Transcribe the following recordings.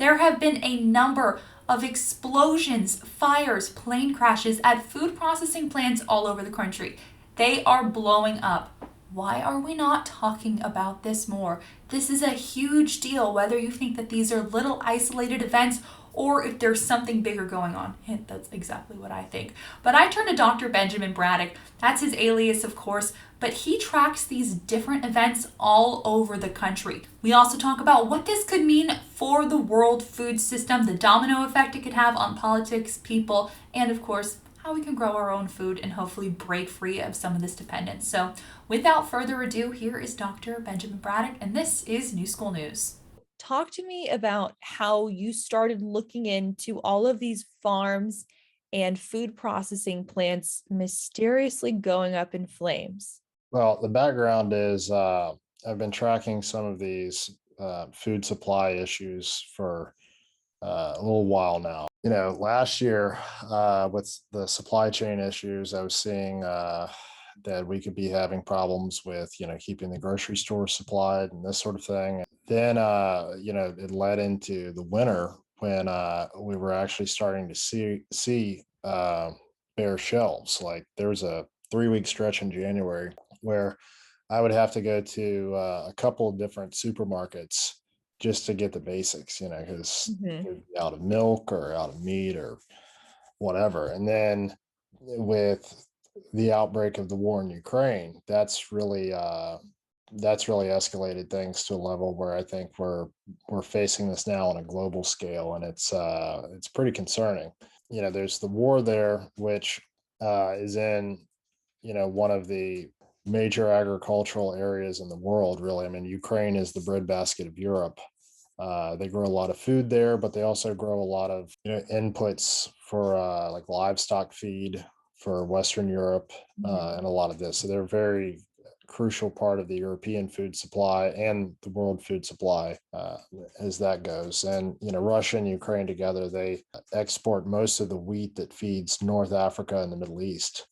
There have been a number of explosions, fires, plane crashes at food processing plants all over the country. They are blowing up. Why are we not talking about this more? This is a huge deal, whether you think that these are little isolated events or if there's something bigger going on. That's exactly what I think. But I turn to Dr. Benjamin Braddock. That's his alias, of course, but he tracks these different events all over the country. We also talk about what this could mean for the world food system, the domino effect it could have on politics, people, and of course, how we can grow our own food and hopefully break free of some of this dependence. So, without further ado, here is Dr. Benjamin Braddock, and this is New School News. Talk to me about how you started looking into all of these farms and food processing plants mysteriously going up in flames. Well, the background is I've been tracking some of these food supply issues for a little while now. Last year with the supply chain issues, I was seeing that we could be having problems with, keeping the grocery store supplied and this sort of thing. Then, it led into the winter when we were actually starting to see bare shelves. Like there was a 3 week stretch in January where I would have to go to a couple of different supermarkets just to get the basics, because Mhm. they'd be out of milk or out of meat or whatever. And then with the outbreak of the war in Ukraine, that's really escalated things to a level where I think we're facing this now on a global scale, and it's pretty concerning. There's the war there, which is in one of the major agricultural areas in the world, really. I mean, Ukraine is the breadbasket of Europe. They grow a lot of food there, but they also grow a lot of inputs for like livestock feed for Western Europe Mhm. and a lot of this. So they're very crucial part of the European food supply and the world food supply as that goes. And Russia and Ukraine together, they export most of the wheat that feeds North Africa and the Middle East.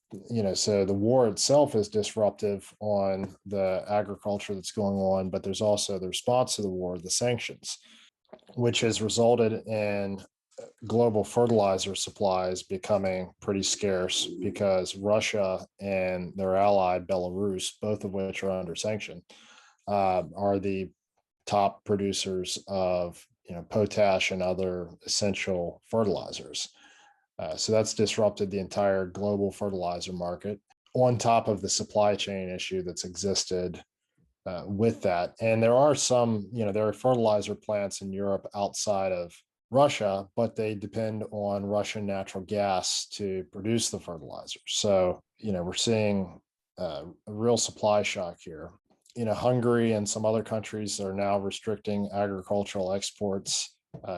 So the war itself is disruptive on the agriculture that's going on, but there's also the response to the war, the sanctions, which has resulted in global fertilizer supplies becoming pretty scarce because Russia and their ally Belarus, both of which are under sanction, are the top producers of potash and other essential fertilizers. So that's disrupted the entire global fertilizer market. On top of the supply chain issue that's existed with that. And there are there are fertilizer plants in Europe outside of Russia, but they depend on Russian natural gas to produce the fertilizer. So, we're seeing a real supply shock here. Hungary and some other countries are now restricting agricultural exports.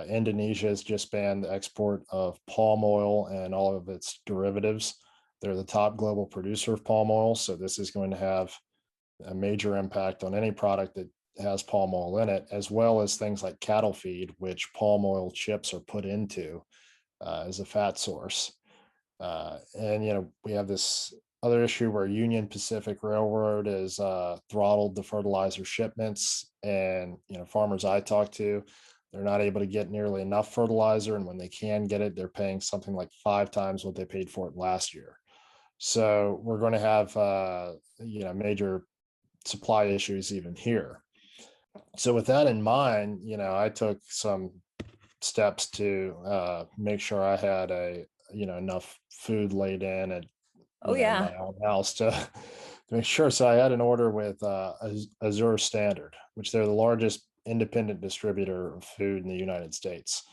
Indonesia has just banned the export of palm oil and all of its derivatives. They're the top global producer of palm oil. So, this is going to have a major impact on any product that has palm oil in it, as well as things like cattle feed, which palm oil chips are put into as a fat source. And we have this other issue where Union Pacific Railroad has throttled the fertilizer shipments, and farmers I talk to, they're not able to get nearly enough fertilizer, and when they can get it, they're paying something like 5 times what they paid for it last year. So we're going to have major supply issues even here. So with that in mind, I took some steps to make sure I had enough food laid in at Oh, in yeah. my own house to make sure. So I had an order with Azure Standard, which they're the largest independent distributor of food in the United States.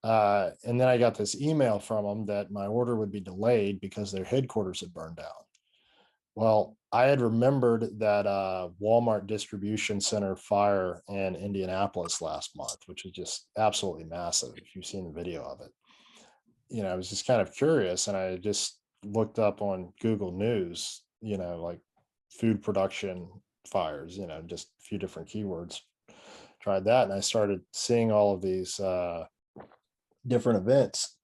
And then I got this email from them that my order would be delayed because their headquarters had burned down. Well, I had remembered that Walmart distribution center fire in Indianapolis last month, which is just absolutely massive. If you've seen the video of it, I was just kind of curious, and I just looked up on Google News, like food production fires, just a few different keywords. Tried that, and I started seeing all of these different events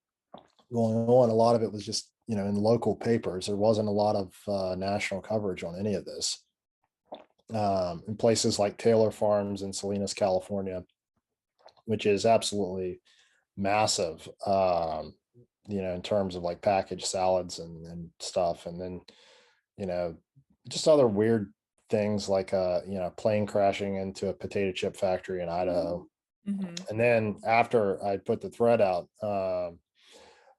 going on. A lot of it was just in local papers. There wasn't a lot of national coverage on any of this. In places like Taylor Farms in Salinas, California, which is absolutely massive, in terms of like packaged salads and stuff. And then, you know, just other weird things like plane crashing into a potato chip factory in Idaho. Hmm. And then after I put the thread out,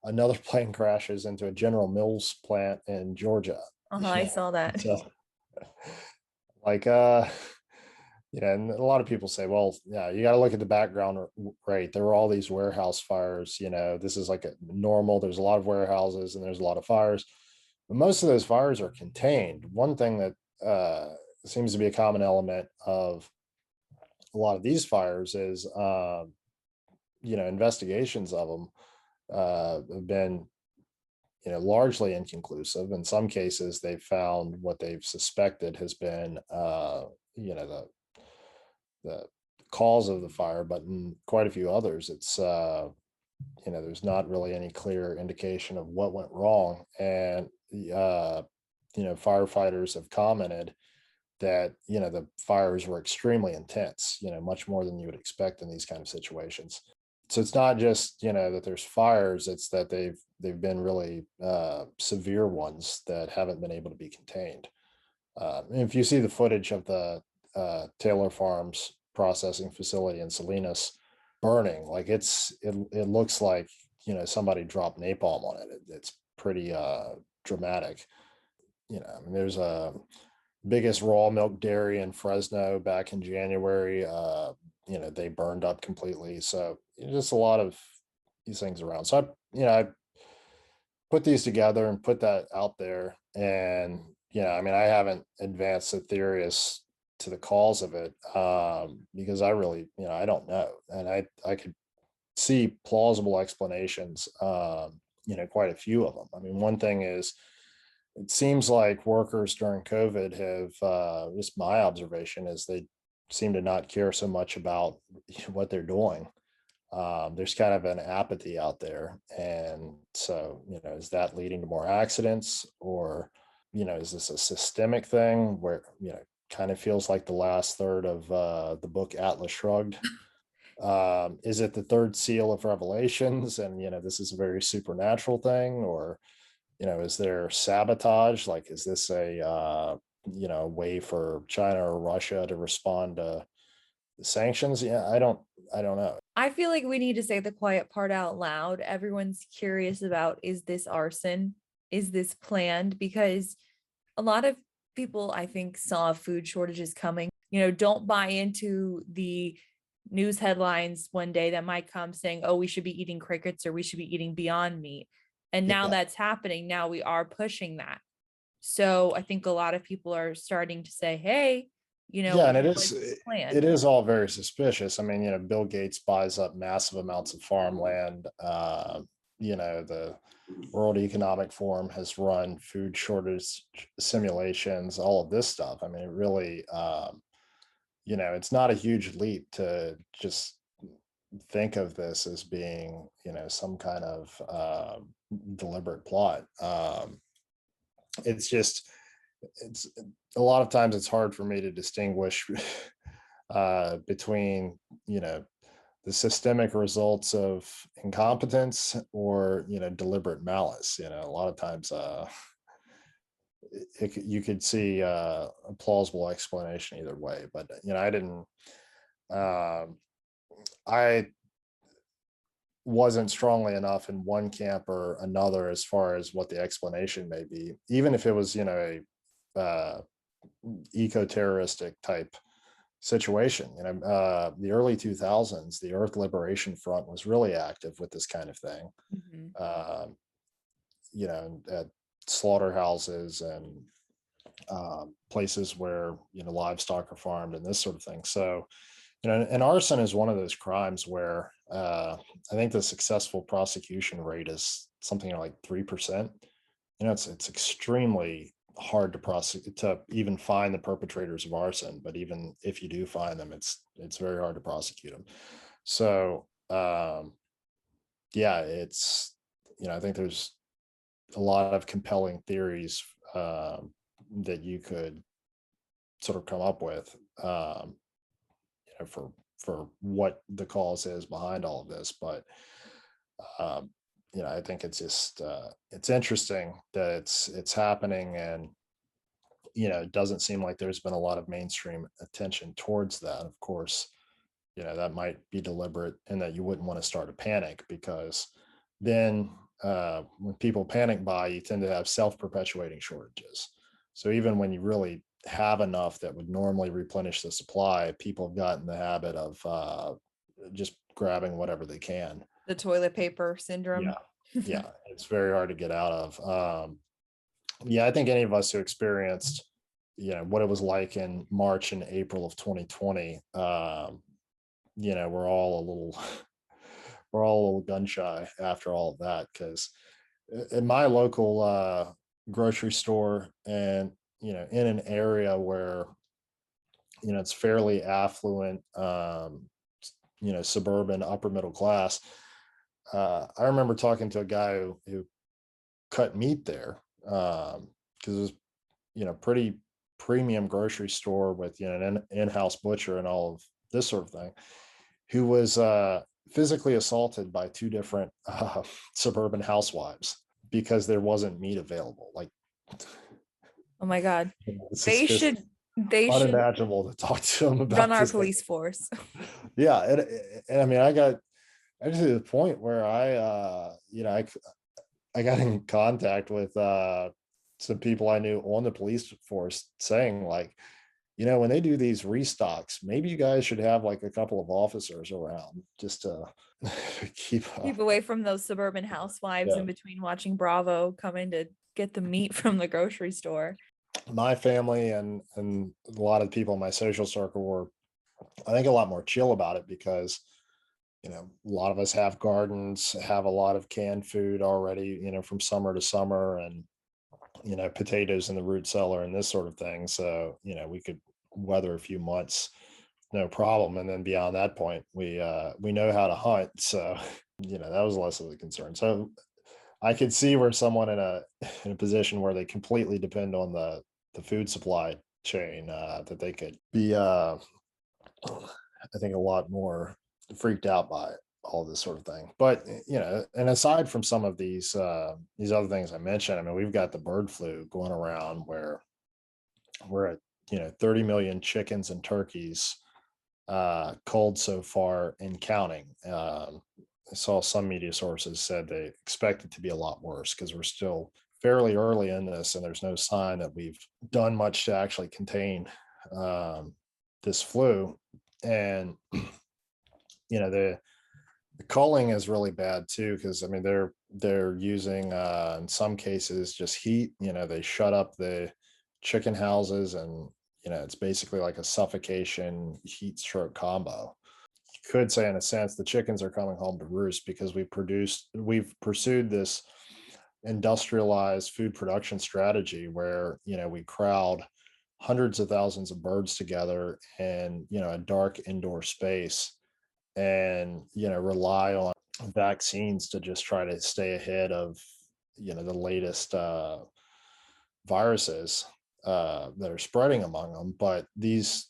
another plane crashes into a General Mills plant in Georgia. I saw that. So like and a lot of people say, well, yeah, you got to look at the background, right? There were all these warehouse fires. This is like a normal, there's a lot of warehouses and there's a lot of fires, but most of those fires are contained. One thing that seems to be a common element of a lot of these fires is investigations of them have been largely inconclusive. In some cases, they've found what they've suspected has been the cause of the fire, but in quite a few others, it's there's not really any clear indication of what went wrong. And firefighters have commented that the fires were extremely intense, much more than you would expect in these kind of situations. So it's not just that there's fires, it's that they've been really severe ones that haven't been able to be contained. If you see the footage of the Taylor Farms processing facility in Salinas burning, like it looks like somebody dropped napalm on it. It's pretty dramatic. I mean, there's a biggest raw milk dairy in Fresno back in January. They burned up completely. So just a lot of these things around. So I put these together and put that out there. And I mean, I haven't advanced the theory as to the cause of it, because I really, I don't know. And I could see plausible explanations, quite a few of them. I mean, one thing is, it seems like workers during COVID have, just my observation is they seem to not care so much about what they're doing. There's kind of an apathy out there. And so, is that leading to more accidents, or, is this a systemic thing where, kind of feels like the last third of the book Atlas Shrugged? Is it the third seal of Revelations? And, this is a very supernatural thing, or, is there sabotage? Like, is this a way for China or Russia to respond to the sanctions? Yeah, I don't know. I feel like we need to say the quiet part out loud. Everyone's curious about, is this arson? Is this planned? Because a lot of people, I think, saw food shortages coming. Don't buy into the news headlines one day that might come saying, oh, we should be eating crickets or we should be eating Beyond Meat. And now Yeah. that's happening. Now we are pushing that. So I think a lot of people are starting to say, hey, Yeah, and planned. it is all very suspicious. I mean, Bill Gates buys up massive amounts of farmland. The World Economic Forum has run food shortage simulations, all of this stuff. I mean, it really, it's not a huge leap to just think of this as being, some kind of deliberate plot. It's just, it's a lot of times it's hard for me to distinguish between the systemic results of incompetence or deliberate malice. A lot of times you could see a plausible explanation either way. But I didn't. I wasn't strongly enough in one camp or another as far as what the explanation may be, even if it was a eco-terroristic type situation. The early 2000s, the Earth Liberation Front was really active with this kind of thing. Mhm. At slaughterhouses and places where livestock are farmed and this sort of thing. So and arson is one of those crimes where I think the successful prosecution rate is something like 3%. It's extremely hard to prosecute, to even find the perpetrators of arson. But even if you do find them, it's very hard to prosecute them. So yeah, it's I think there's a lot of compelling theories that you could sort of come up with for for what the cause is behind all of this. But um, I think it's just it's interesting that it's happening, and it doesn't seem like there's been a lot of mainstream attention towards that. Of course, that might be deliberate, and that you wouldn't want to start a panic, because then when people panic buy, you tend to have self-perpetuating shortages. So even when you really have enough that would normally replenish the supply, people have gotten the habit of just grabbing whatever they can. The toilet paper Yeah, syndrome. yeah, it's very hard to get out of. Yeah, I think any of us who experienced, what it was like in March and April of 2020, we're all a little we're all a little gun shy after all of that, because in my local grocery store, and in an area where it's fairly affluent, suburban upper middle class. I remember talking to a guy who cut meat there, because it was pretty premium grocery store with an in-house butcher and all of this sort of thing, who was physically assaulted by two different suburban housewives because there wasn't meat available. Like, Oh my God. this is They just should they should unimaginable to talk to them run about our this. police force. Yeah, and I mean, I got actually to the point where I got in contact with some people I knew on the police force, saying like, when they do these restocks, maybe you guys should have like a couple of officers around just to keep Keep away from those suburban housewives Yeah. in between watching Bravo coming to get the meat from the grocery store. My family and a lot of people in my social circle were, I think, a lot more chill about it, because a lot of us have gardens, have a lot of canned food already, from summer to summer, and potatoes in the root cellar and this sort of thing. So we could weather a few months no problem, and then beyond that point, we know how to hunt. So that was less of a concern. So I could see where someone in a position where they completely depend on the food supply chain, that they could be I think a lot more freaked out by all this sort of thing. But and aside from some of these other things I mentioned, I mean, we've got the bird flu going around, where we're at 30 million chickens and turkeys culled so far and counting. I saw some media sources said they expect it to be a lot worse, because we're still fairly early in this, and there's no sign that we've done much to actually contain this flu. And the culling is really bad too, because I mean they're using in some cases just heat. They shut up the chicken houses, and it's basically like a suffocation heat stroke combo. You could say, in a sense, the chickens are coming home to roost, because we've pursued this industrialized food production strategy where we crowd hundreds of thousands of birds together in a dark indoor space, and rely on vaccines to just try to stay ahead of the latest viruses that are spreading among them. But this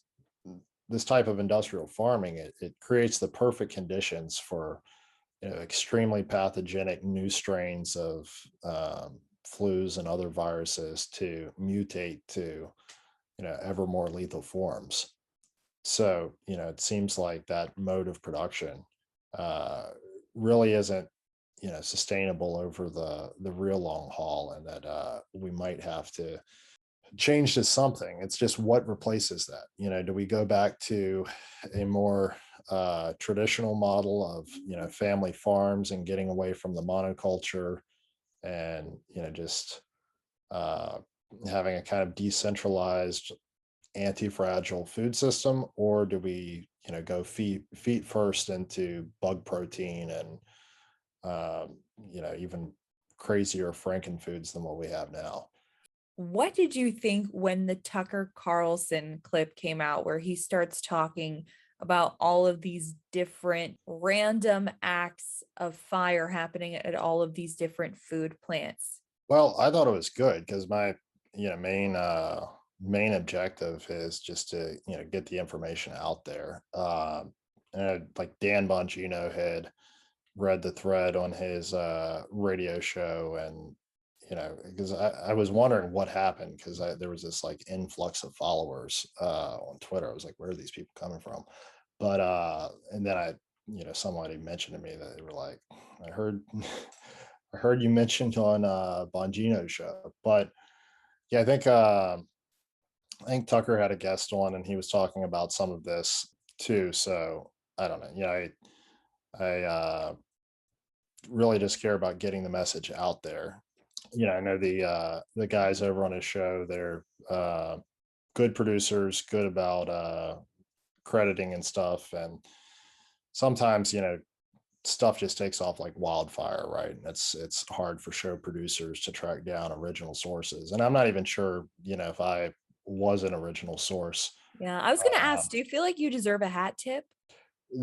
type of industrial farming, it creates the perfect conditions for extremely pathogenic new strains of flus and other viruses to mutate to ever more lethal forms. So it seems like that mode of production really isn't sustainable over the real long haul, and that we might have to change to something. It's just what replaces that. Do we go back to a more traditional model of family farms, and getting away from the monoculture, and just uh, having a kind of decentralized anti-fragile food system? Or do we go feet first into bug protein and even crazier frankenfoods than what we have now? What did you think when the Tucker Carlson clip came out, where he starts talking about all of these different random acts of fire happening at all of these different food plants? Well, I thought it was good, because my main objective is just to get the information out there. like Dan Bongino had read the thread on his radio show, and because I was wondering what happened, because there was this like influx of followers on Twitter. I was like, where are these people coming from? But and then somebody mentioned to me that they were like, I heard I heard you mentioned on Bongino's show. But yeah, I think Tucker had a guest on, and he was talking about some of this too. So I don't know. I really just care about getting the message out there. I know the guys over on his show, they're good producers, good about crediting and stuff. And sometimes, stuff just takes off like wildfire, right? And it's hard for show producers to track down original sources. And I'm not even sure, if I was an original source. Yeah, I was going to Um, ask, do you feel like you deserve a hat tip?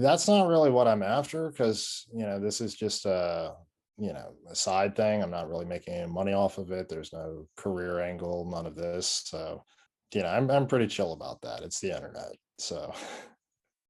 that's not really what I'm after, because this is just a side thing. I'm not really making any money off of it. There's no career angle, none of this. So I'm pretty chill about that. It's the internet. So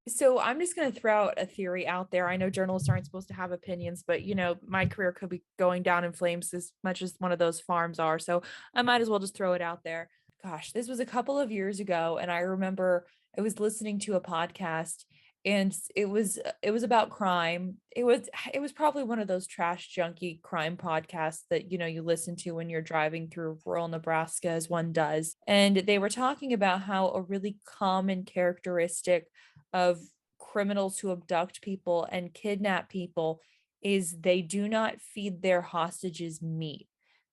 So I'm just going to throw out a theory out there. I know journalists aren't supposed to have opinions, but my career could be going down in flames as much as one of those farms are. So I might as well just throw it out there. Gosh, this was a couple of years ago, and I remember I was listening to a podcast, and it was about crime. It was probably one of those trash junkie crime podcasts that you listen to when you're driving through rural Nebraska, as one does. And they were talking about how a really common characteristic of criminals who abduct people and kidnap people is they do not feed their hostages meat.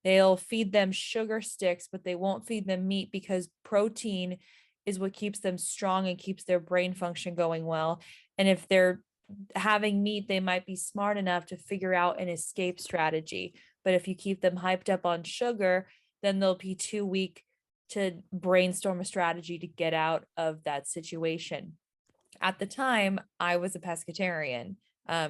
They'll feed them sugar sticks, but they won't feed them meat because protein is what keeps them strong and keeps their brain function going well. And if they're having meat, they might be smart enough to figure out an escape strategy. But if you keep them hyped up on sugar, then they'll be too weak to brainstorm a strategy to get out of that situation. At the time, I was a pescatarian.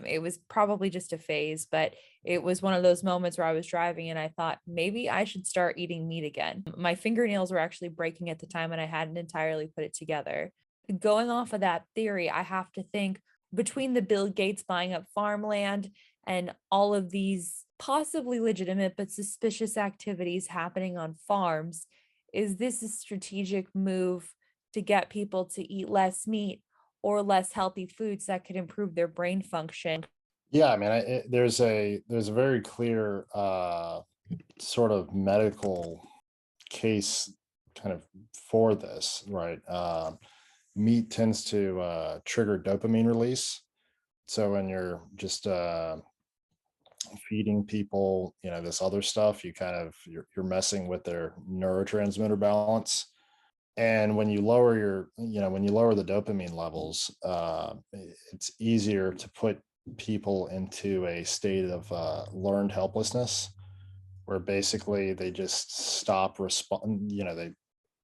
It was probably just a phase, but it was one of those moments where I was driving and I thought maybe I should start eating meat again. My fingernails were actually breaking at the time and I hadn't entirely put it together. Going off of that theory, I have to think between the Bill Gates buying up farmland and all of these possibly legitimate but suspicious activities happening on farms, is this a strategic move to get people to eat less meat or less healthy foods that could improve their brain function? yeah, I mean, there's a very clear sort of medical case kind of for this, right? Meat tends to trigger dopamine release. So when you're just feeding people, this other stuff, you're messing with their neurotransmitter balance. And when you lower the dopamine levels, it's easier to put people into a state of learned helplessness, where basically they just stop respond. They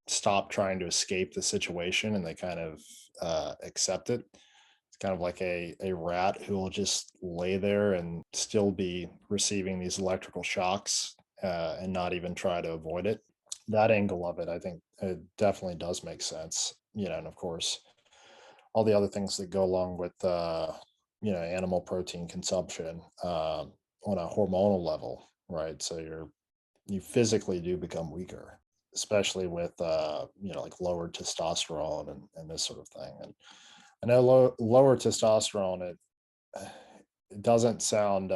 stop trying to escape the situation, and they kind of accept it. It's kind of like a rat who will just lay there and still be receiving these electrical shocks and not even try to avoid it. That angle of it, I think it definitely does make sense. And of course, all the other things that go along with, animal protein consumption on a hormonal level, right? So you physically do become weaker, especially with, like lower testosterone and this sort of thing. And I know lower testosterone, it doesn't It's sounds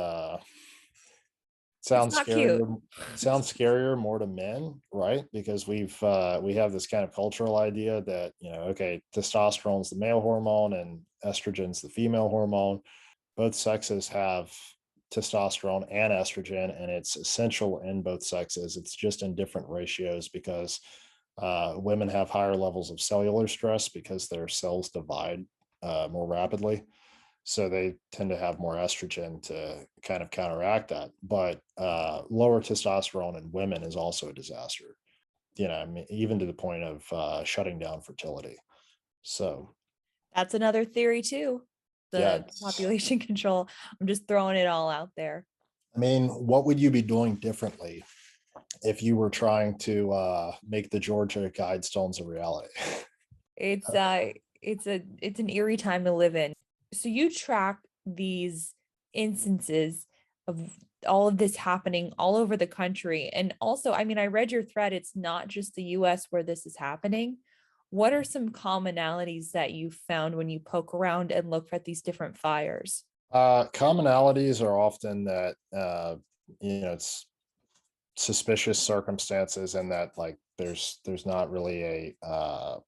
not cute. scarier. Sounds scarier more to men, right? Because we have this kind of cultural idea that, okay, testosterone's the male hormone and estrogen's the female hormone. Both sexes have testosterone and estrogen, and it's essential in both sexes. It's just in different ratios, because women have higher levels of cellular stress because their cells divide more rapidly, so they tend to have more estrogen to kind of counteract that. But lower testosterone in women is also a disaster, I mean, even to the point of shutting down fertility. So That's another theory too. yeah, The population control. I'm just throwing it all out there. I mean, what would you be doing differently if you were trying to make the Georgia Guidestones a reality? It's an eerie time to live in. So you track these instances of all of this happening all over the country. And also, I mean, I read your thread, it's not just the US where this is happening. What are some commonalities that you found when you poke around and look at these different fires? Commonalities are often that it's suspicious circumstances, and that like there's not really a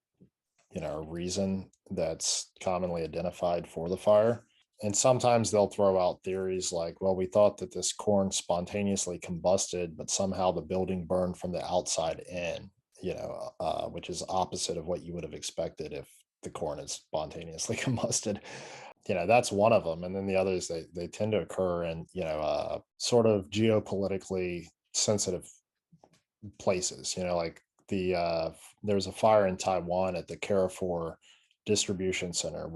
reason that's commonly identified for the fire. And sometimes they'll throw out theories like, well, we thought that this corn spontaneously combusted, but somehow the building burned from the outside in, which is opposite of what you would have expected if the corn is spontaneously combusted. That's one of them. And then the others, they tend to occur in, sort of geopolitically sensitive places, like there was a fire in Taiwan at the Carrefour distribution center,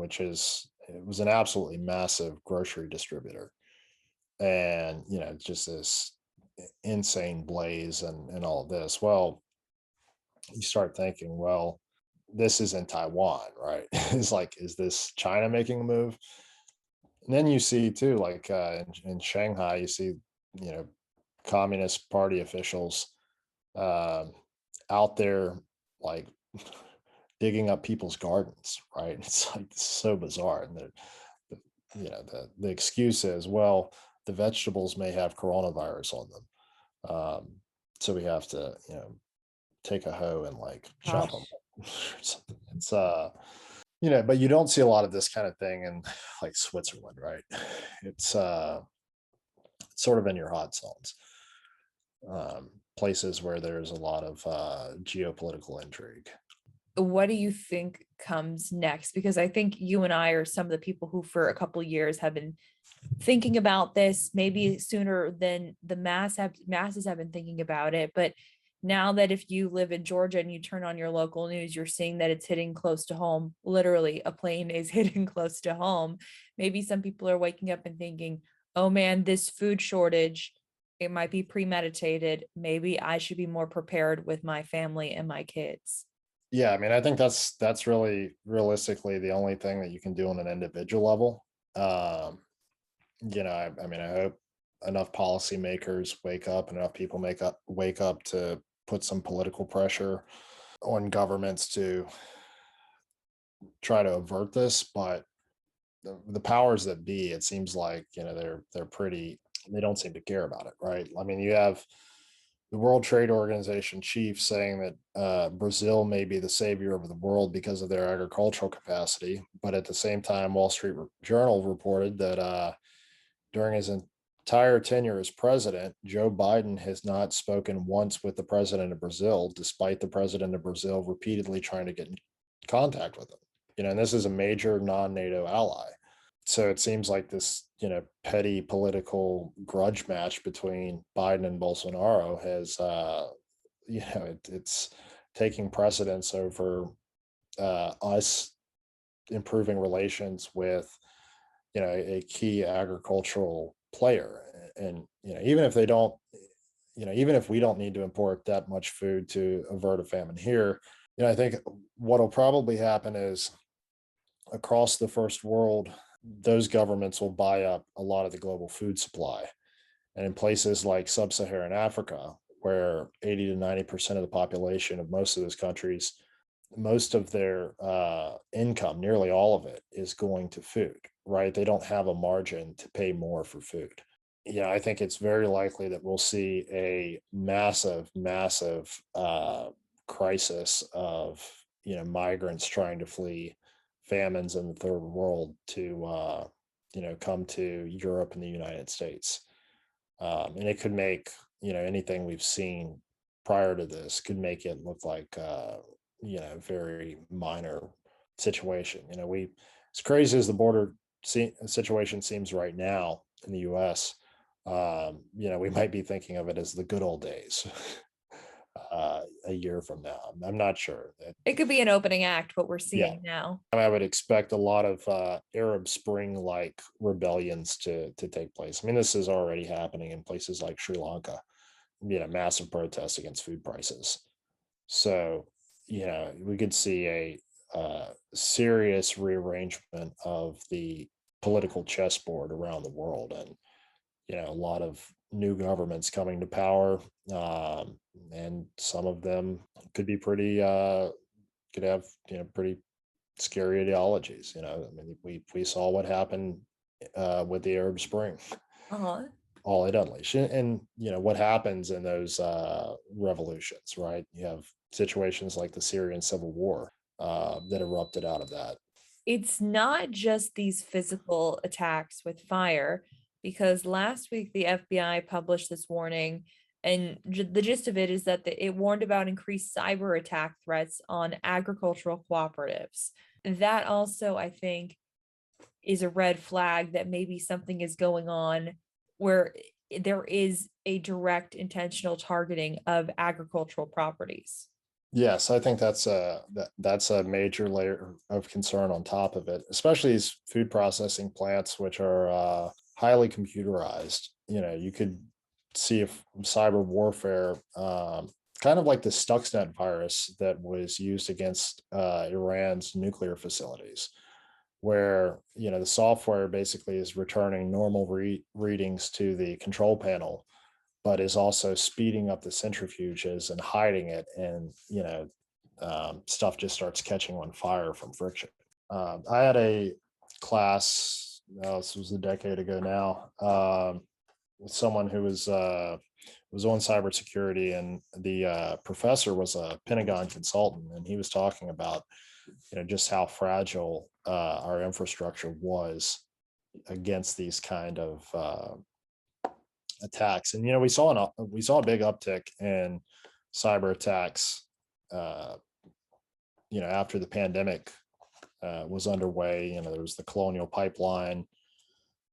it was an absolutely massive grocery distributor. And, just this insane blaze and all of this. Well, you start thinking, well, this is in Taiwan, right? It's like, is this China making a move? And then you see too, like in Shanghai, you see, you know, Communist Party officials um, out there like digging up people's gardens, right? It's like so bizarre. And the the excuse is, well, the vegetables may have coronavirus on them, so we have to take a hoe and like chop them. Gosh. It's but you don't see a lot of this kind of thing in like Switzerland, right? It's sort of in your hot zones, places where there's a lot of geopolitical intrigue. What do you think comes next? Because I think you and I are some of the people who, for a couple years, have been thinking about this, maybe sooner than the masses have been thinking about it. But now that if you live in Georgia and you turn on your local news, you're seeing that it's hitting close to home. Literally, a plane is hitting close to home. Maybe some people are waking up and thinking, oh man, this food shortage, it might be premeditated. Maybe I should be more prepared with my family and my kids. Yeah, I mean, I think that's really realistically the only thing that you can do on an individual level. Um, I mean, I hope enough policymakers wake up and enough people wake up to put some political pressure on governments to try to avert this. But the powers that be, it seems like they're pretty. They don't seem to care about it, right? I mean, you have the World Trade Organization chief saying that Brazil may be the savior of the world because of their agricultural capacity, but at the same time, Wall Street Journal reported that during his entire tenure as president, Joe Biden has not spoken once with the president of Brazil, despite the president of Brazil repeatedly trying to get in contact with him. And this is a major non-NATO ally. So it seems like this, petty political grudge match between Biden and Bolsonaro has, it's taking precedence over us improving relations with, a key agricultural player. And, even if they don't, even if we don't need to import that much food to avert a famine here, I think what'll probably happen is across the first world, those governments will buy up a lot of the global food supply. And in places like sub Saharan Africa, where 80 to 90% of the population of most of those countries, most of their income, nearly all of it, is going to food, right? They don't have a margin to pay more for food. I think it's very likely that we'll see a massive, massive crisis of, migrants trying to flee famines in the third world to come to Europe and the United States. And it could make anything we've seen prior to this could make it look like very minor situation. We, as crazy as the border situation seems right now in the U.S., we might be thinking of it as the good old days. A year from now, I'm not sure. It could be an opening act, what we're Yeah, seeing now. I would expect a lot of Arab Spring like rebellions to take place. I mean, this is already happening in places like Sri Lanka, massive protests against food prices. So, we could see a serious rearrangement of the political chessboard around the world, and a lot of new governments coming to power, and some of them could be pretty could have pretty scary ideologies. I mean, we saw what happened with the Arab Spring, Uh-huh. all it unleashed, and what happens in those revolutions, right? You have situations like the Syrian civil war that erupted out of that. It's not just these physical attacks with fire, because last week the FBI published this warning, and the gist of it is that it warned about increased cyber attack threats on agricultural cooperatives. That also, I think, is a red flag that maybe something is going on where there is a direct intentional targeting of agricultural properties. Yes, I think that's a major layer of concern on top of it, especially these food processing plants, which are highly computerized. You could see if cyber warfare, kind of like the Stuxnet virus that was used against Iran's nuclear facilities, where the software basically is returning normal readings to the control panel, but is also speeding up the centrifuges and hiding it, and stuff just starts catching on fire from friction. I had a class, this was a decade ago now, with someone who was on cybersecurity, and the professor was a Pentagon consultant, and he was talking about just how fragile our infrastructure was against these kind of attacks. And we saw a big uptick in cyber attacks after the pandemic was underway. There was the Colonial Pipeline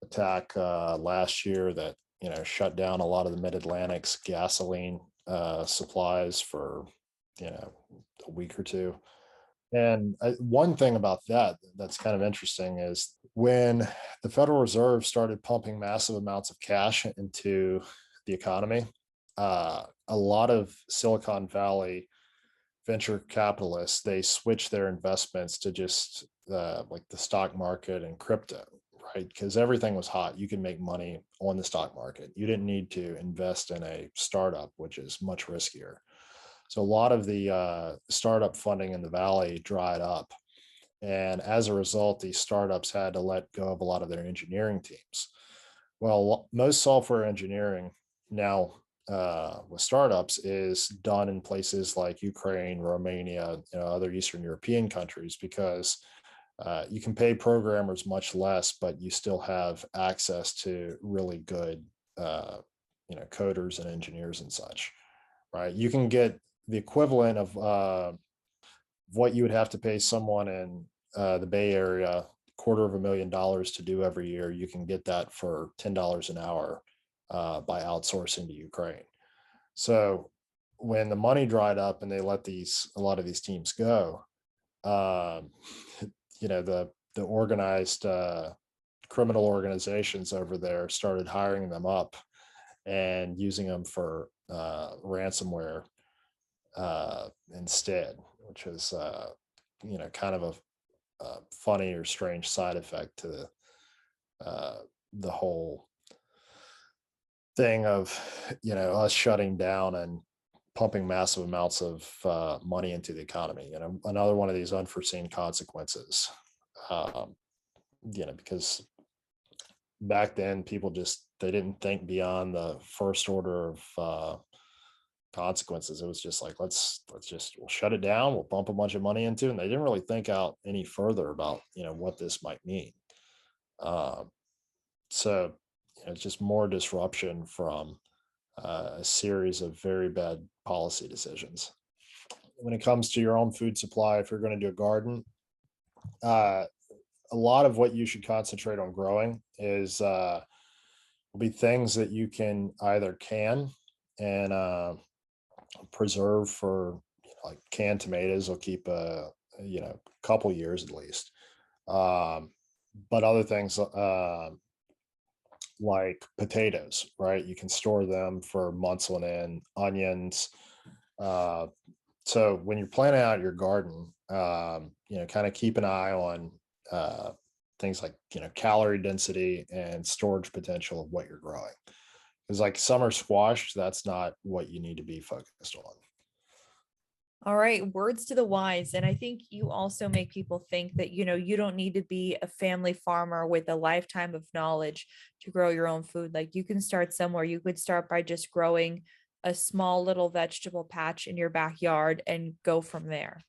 attack last year that shut down a lot of the Mid-Atlantic's gasoline supplies for a week or two. And one thing about that's kind of interesting is when the Federal Reserve started pumping massive amounts of cash into the economy, a lot of Silicon Valley venture capitalists, they switched their investments to just like the stock market and crypto, right? Because everything was hot. You could make money on the stock market. You didn't need to invest in a startup, which is much riskier. So a lot of the startup funding in the Valley dried up. And as a result, these startups had to let go of a lot of their engineering teams. Well, most software engineering now with startups is done in places like Ukraine, Romania, other Eastern European countries, because you can pay programmers much less, but you still have access to really good, coders and engineers and such, right? You can get the equivalent of what you would have to pay someone in the Bay Area, $250,000 to do every year. You can get that for $10 an hour by outsourcing to Ukraine. So when the money dried up and they let a lot of these teams go, the organized criminal organizations over there started hiring them up and using them for ransomware instead, which is kind of a funny or strange side effect to the whole thing of us shutting down and pumping massive amounts of money into the economy. Another one of these unforeseen consequences. Because back then people they didn't think beyond the first order of consequences. It was just like, we'll shut it down, we'll pump a bunch of money into it. And they didn't really think out any further about what this might mean. So it's just more disruption from a series of very bad policy decisions. When it comes to your own food supply, if you're going to do a garden, a lot of what you should concentrate on growing will be things that you can either can and preserve for, like canned tomatoes will keep a couple years at least. But other things like potatoes, right? You can store them for months on end. Onions. So when you're planning out your garden, kind of keep an eye on things like, calorie density and storage potential of what you're growing. Because like summer squash, that's not what you need to be focused on. All right, words to the wise. And I think you also make people think that, you don't need to be a family farmer with a lifetime of knowledge to grow your own food. Like you can start somewhere. You could start by just growing a small little vegetable patch in your backyard and go from there.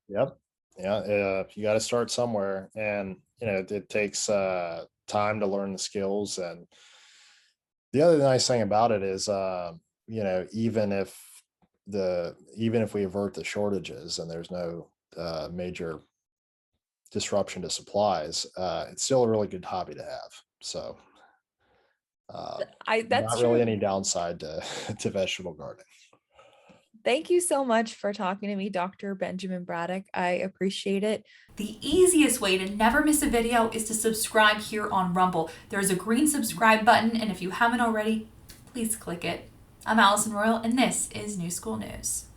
Yep. Yeah. You got to start somewhere, and it takes time to learn the skills. And the other nice thing about it is, even if we avert the shortages and there's no major disruption to supplies, it's still a really good hobby to have. So, That's not really true. any downside to to vegetable gardening. Thank you so much for talking to me, Dr. Benjamin Braddock. I appreciate it. The easiest way to never miss a video is to subscribe here on Rumble. There's a green subscribe button, and if you haven't already, please click it. I'm Allison Royal, and this is New School News.